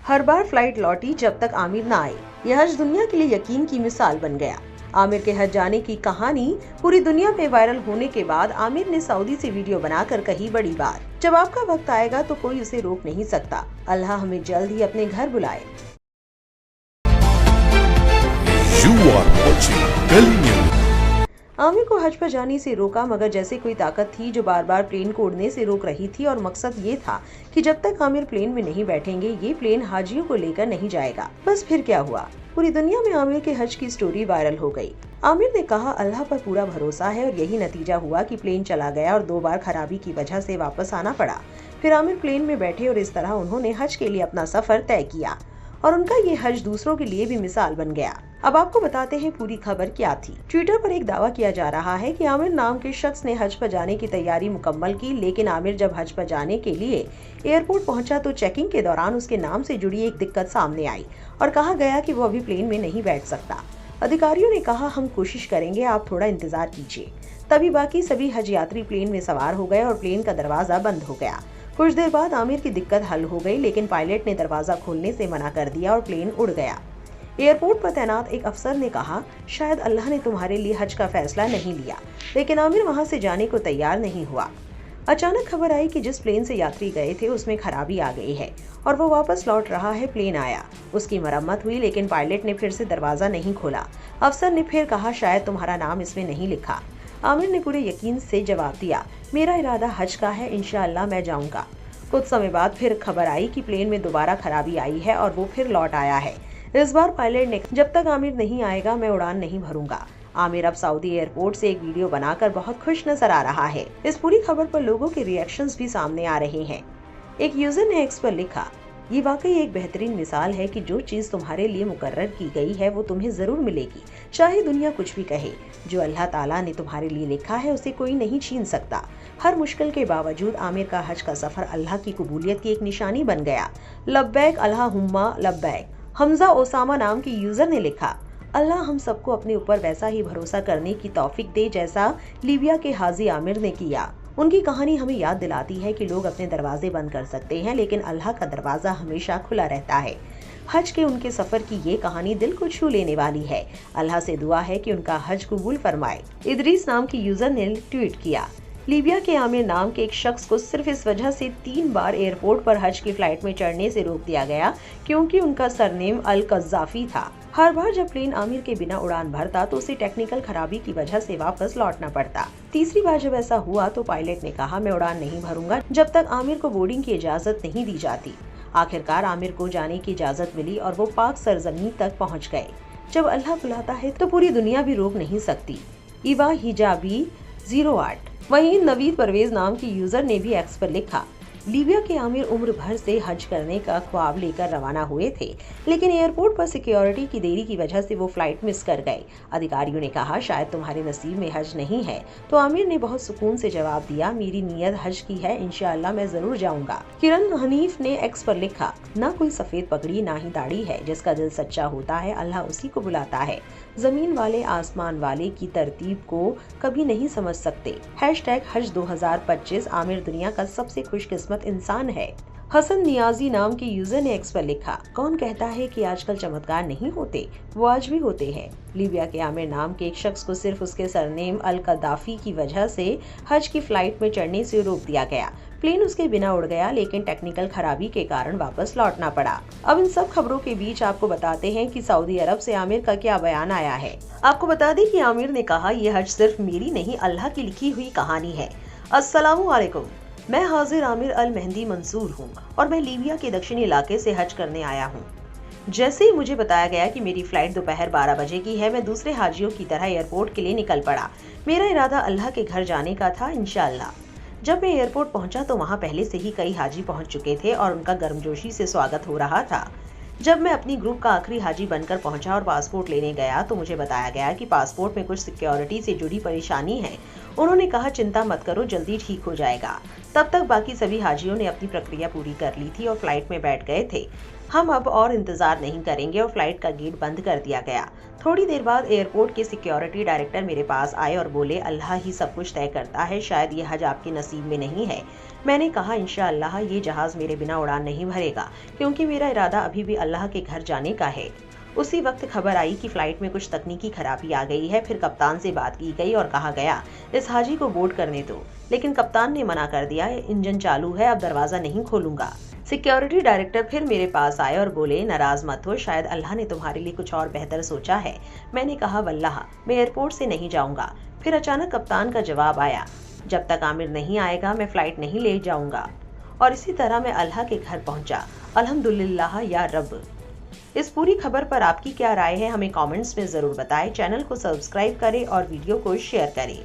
हर बार flight लौटी जब तक आमिर ना आए। यह हज दुनिया के लिए यकीन की मिसाल बन गया। आमिर के हज जाने की कहानी पूरी दुनिया में वायरल होने के बाद आमिर ने सऊदी से वीडियो बनाकर कही बड़ी बात, जब आपका वक्त आएगा तो कोई उसे रोक नहीं सकता। अल्लाह हमें जल्द ही अपने घर बुलाए। आमिर को हज पर जाने से रोका, मगर जैसे कोई ताकत थी जो बार बार प्लेन को उड़ने से रोक रही थी, और मकसद ये था कि जब तक आमिर प्लेन में नहीं बैठेंगे ये प्लेन हाजियों को लेकर नहीं जाएगा। बस फिर क्या हुआ, पूरी दुनिया में आमिर के हज की स्टोरी वायरल हो गई। आमिर ने कहा अल्लाह पर पूरा भरोसा है, और यही नतीजा हुआ कि प्लेन चला गया और 2 बार खराबी की वजह से वापस आना पड़ा। फिर आमिर प्लेन में बैठे और इस तरह उन्होंने हज के लिए अपना सफर तय किया, और उनका ये हज दूसरों के लिए भी मिसाल बन गया। अब आपको बताते हैं पूरी खबर क्या थी। ट्विटर पर एक दावा किया जा रहा है कि आमिर नाम के शख्स ने हज पर जाने की तैयारी मुकम्मल की, लेकिन आमिर जब हज पर जाने के लिए एयरपोर्ट पहुंचा तो चेकिंग के दौरान उसके नाम से जुड़ी एक दिक्कत सामने आई और कहा गया कि वो अभी प्लेन में नहीं बैठ सकता। अधिकारियों ने कहा हम कोशिश करेंगे, आप थोड़ा इंतजार कीजिए। तभी बाकी सभी हज यात्री प्लेन में सवार हो गए और प्लेन का दरवाजा बंद हो गया। कुछ देर बाद आमिर की दिक्कत हल हो गई, लेकिन पायलट ने दरवाजा खोलने से मना कर दिया और प्लेन उड़ गया। एयरपोर्ट पर तैनात एक अफसर ने कहा शायद अल्लाह ने तुम्हारे लिए हज का फैसला नहीं लिया, लेकिन आमिर वहां से जाने को तैयार नहीं हुआ। अचानक खबर आई कि जिस प्लेन से यात्री गए थे उसमें खराबी आ गई है और वो वापस लौट रहा है। प्लेन आया, उसकी मरम्मत हुई, लेकिन पायलट ने फिर से दरवाजा नहीं खोला। अफसर ने फिर कहा शायद तुम्हारा नाम इसमें नहीं लिखा। आमिर ने पूरे यकीन से जवाब दिया मेरा इरादा हज का है, इंशाअल्लाह मैं जाऊंगा। कुछ समय बाद फिर खबर आई कि प्लेन में दोबारा खराबी आई है और वो फिर लौट आया है। इस बार पायलट ने जब तक आमिर नहीं आएगा मैं उड़ान नहीं भरूंगा। आमिर अब सऊदी एयरपोर्ट से एक वीडियो बनाकर बहुत खुश नजर आ रहा है। इस पूरी खबर पर लोगों के रिएक्शंस भी सामने आ रहे हैं। एक यूजर ने एक्स पर लिखा ये वाकई एक बेहतरीन मिसाल है कि जो चीज तुम्हारे लिए मुकर्रर की गई है वो तुम्हें जरूर मिलेगी, चाहे दुनिया कुछ भी कहे। जो अल्लाह ताला ने तुम्हारे लिए लिखा है उसे कोई नहीं छीन सकता। हर मुश्किल के बावजूद आमिर का हज का सफर अल्लाह की कबूलियत की एक निशानी बन गया। लब्बैक अल्लाहुम्मा लब्बैक। हमजा ओसामा नाम की यूजर ने लिखा अल्लाह हम सबको अपने ऊपर वैसा ही भरोसा करने की तौफीक दे जैसा लीबिया के हाजी आमिर ने किया। उनकी कहानी हमें याद दिलाती है कि लोग अपने दरवाजे बंद कर सकते हैं, लेकिन अल्लाह का दरवाजा हमेशा खुला रहता है। हज के उनके सफर की ये कहानी दिल को छू लेने वाली है। अल्लाह से दुआ है कि उनका हज कबूल फरमाए। इदरीस नाम की यूजर ने ट्वीट किया लीबिया के आमिर नाम के एक शख्स को सिर्फ इस वजह से 3 बार एयरपोर्ट पर हज की फ्लाइट में चढ़ने से रोक दिया गया क्योंकि उनका सरनेम अल कज़्ज़ाफ़ी था। हर बार जब प्लेन आमिर के बिना उड़ान भरता तो उसे टेक्निकल खराबी की वजह से वापस लौटना पड़ता। तीसरी बार जब ऐसा हुआ तो पायलट ने कहा मैं उड़ान नहीं भरूंगा जब तक आमिर को बोर्डिंग की इजाजत नहीं दी जाती। आखिरकार आमिर को जाने की इजाजत मिली और वो पाक सरजमीन तक पहुँच गए। जब अल्लाह बुलाता है तो पूरी दुनिया भी रोक नहीं सकती। इवा हिजाबी 08। वहीं नवीद परवेज नाम की यूजर ने भी एक्स पर लिखा लीबिया के आमिर उम्र भर से हज करने का ख्वाब लेकर रवाना हुए थे, लेकिन एयरपोर्ट पर सिक्योरिटी की देरी की वजह से वो फ्लाइट मिस कर गए। अधिकारियों ने कहा शायद तुम्हारे नसीब में हज नहीं है, तो आमिर ने बहुत सुकून से जवाब दिया मेरी नीयत हज की है, इंशाअल्लाह मैं जरूर जाऊंगा। किरण हनीफ ने एक्स पर लिखा ना कोई सफेद पगड़ी ना ही दाढ़ी है, जिसका दिल सच्चा होता है अल्लाह उसी को बुलाता है। जमीन वाले आसमान वाले की तरतीब को कभी नहीं समझ सकते। #हज 2025 आमिर दुनिया का सबसे खुशकिस्मत इंसान है। हसन नियाजी नाम की यूजर ने एक्स पर लिखा कौन कहता है कि आजकल चमत्कार नहीं होते, वो आज भी होते हैं। लीबिया के आमिर नाम के एक शख्स को सिर्फ उसके सरनेम अल कद्दाफी की वजह से हज की फ्लाइट में चढ़ने से रोक दिया गया। प्लेन उसके बिना उड़ गया, लेकिन टेक्निकल खराबी के कारण वापस लौटना पड़ा। अब इन सब खबरों के बीच आपको बताते हैं कि सऊदी अरब से आमिर का क्या बयान आया है। आपको बता दें कि आमिर ने कहा ये हज सिर्फ मेरी नहीं अल्लाह की लिखी हुई कहानी है। अस्सलामु अलैकुम, मैं हाजिर आमिर अल मेहंदी मंसूर हूँ और मैं लीबिया के दक्षिणी इलाके से हज करने आया हूँ। जैसे ही मुझे बताया गया कि मेरी फ्लाइट दोपहर 12 बजे की है, मैं दूसरे हाजियों की तरह एयरपोर्ट के लिए निकल पड़ा। मेरा इरादा अल्लाह के घर जाने का था, इंशाअल्लाह। जब मैं एयरपोर्ट पहुंचा तो वहां पहले से ही कई हाजी पहुंच चुके थे और उनका गर्मजोशी से स्वागत हो रहा था। जब मैं अपनी ग्रुप का आखिरी हाजी बनकर पहुंचा और पासपोर्ट लेने गया तो मुझे बताया गया कि पासपोर्ट में कुछ सिक्योरिटी से जुड़ी परेशानी है। उन्होंने कहा चिंता मत करो, जल्दी ठीक हो जाएगा। तब तक बाकी सभी हाजियों ने अपनी प्रक्रिया पूरी कर ली थी और फ्लाइट में बैठ गए थे। हम अब और इंतजार नहीं करेंगे और फ्लाइट का गेट बंद कर दिया गया। थोड़ी देर बाद एयरपोर्ट के सिक्योरिटी डायरेक्टर मेरे पास आए और बोले, अल्लाह ही सब कुछ तय करता है, शायद ये हज आपके नसीब में नहीं है। मैंने कहा, इंशाअल्लाह ये जहाज मेरे बिना उड़ान नहीं भरेगा, क्योंकि मेरा इरादा अभी भी अल्लाह के घर जाने का है। उसी वक्त खबर आई कि फ्लाइट में कुछ तकनीकी खराबी आ गई है। फिर कप्तान से बात की गई और कहा गया, इस हाजी को बोर्ड करने दो, लेकिन कप्तान ने मना कर दिया, इंजन चालू है, अब दरवाजा नहीं खोलूंगा। सिक्योरिटी डायरेक्टर फिर मेरे पास आए और बोले, नाराज मत हो, शायद अल्लाह ने तुम्हारे लिए कुछ और बेहतर सोचा है। मैंने कहा, वल्लाह मैं एयरपोर्ट से नहीं जाऊंगा। फिर अचानक कप्तान का जवाब आया, जब तक आमिर नहीं आएगा मैं फ्लाइट नहीं ले जाऊंगा। और इसी तरह मैं अल्लाह के घर पहुंचा। अल्हम्दुलिल्लाह या रब। इस पूरी खबर पर आपकी क्या राय है, हमें कमेंट्स में जरूर बताएं। चैनल को सब्सक्राइब करें और वीडियो को शेयर करें।